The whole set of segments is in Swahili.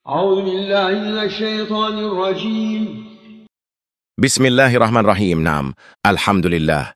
أعوذ بالله من الشيطان الرجيم. Bismillahirrahmanirrahim. Naam, alhamdulillah.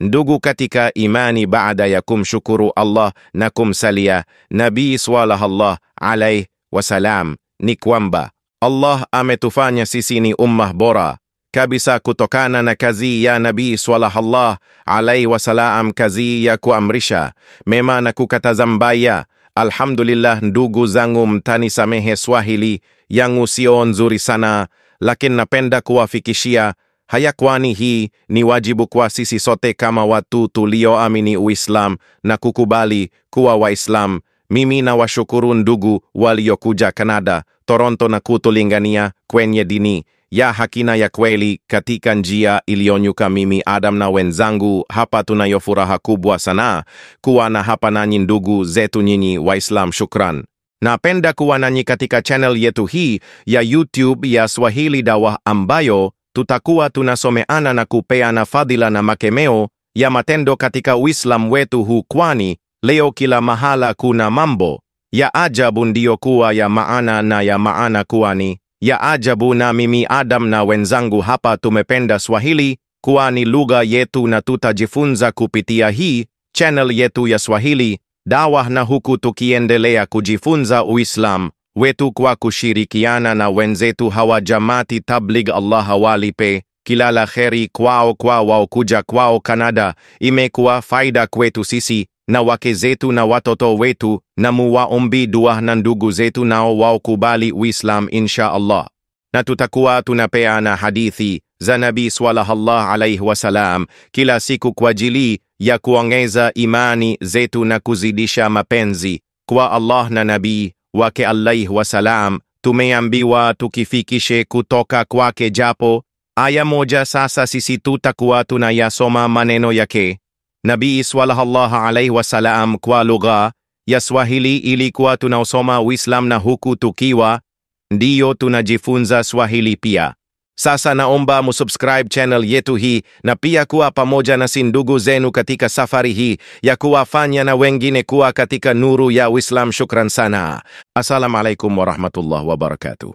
Ndugu katika imani, baada ya kumshukuru Allah na kumsalia Nabii sallallahu alaihi wasallam, ni kwamba Allah ametufanya sisi ni ummah bora kabisa kutokana na kazi ya Nabii sallallahu alaihi wasallam, kazi ya kuamrisha mema na kukataza mbaya. Alhamdulillah. Ndugu zangu, mtanisamehe Swahili yangu sio nzuri sana, lakini napenda kuwafikishia haya, kwani hii ni wajibu kwa sisi sote kama watu tulioamini Uislam na kukubali kuwa Waislam. Mimi na washukuru ndugu waliokuja Canada, Toronto na kutulingania kwenye dini ya haki na ya kweli katika njia iliyonyuka. Mimi Adam na wenzangu hapa tunayo furaha kubwa sana kuwa na hapa nanyi ndugu zetu nyinyi Waislam. Shukran. Napenda kuwa nanyi katika channel yetu hii ya YouTube ya Swahili Dawa, ambayo tutakuwa tunasomeana na kupeana fadhila na makemeo ya matendo katika Uislamu wetu huu, kwani leo kila mahala kuna mambo ya ajabu, ndiyo kuwa ya maana na ya maana kuwa ni ya ajabu. Na mimi Adam na wenzangu hapa tumependa Swahili kuwa ni lugha yetu, na tutajifunza kupitia hii channel yetu ya Swahili Dawa, na huku tukiendelea kujifunza Uislamu wetu kwa kushirikiana na wenzetu hawa Jamaati Tabligh. Allah hawalipe kila la kheri kwao, kwa wao kuja kwao Canada imekuwa faida kwetu sisi na wake zetu na watoto wetu, na muwaombi dua na ndugu zetu nao wao kubali Uislam insha Allah. Na tutakuwa tunapeana hadithi za Nabii sallallahu alaihi wasallam kila siku kwa ajili ya kuongeza imani zetu na kuzidisha mapenzi kwa Allah na Nabii wake alaihi wasallam. Tumeambiwa tukifikishe kutoka kwake japo aya moja. Sasa sisi tutakuwa tunayasoma maneno yake Nabii sallallahu alaihi wasallam kwa lugha ya Swahili. Ilikuwa tunaosoma Uislam na huku tukiwa ndiyo tunajifunza Swahili pia. Sasa naomba musubscribe channel yetu hii na pia kuwa pamoja nasi ndugu zenu katika safari hii ya kuwafanya na wengine kuwa katika nuru ya Uislam. Shukran sana. Assalamu alaikum warahmatullahi wabarakatuh.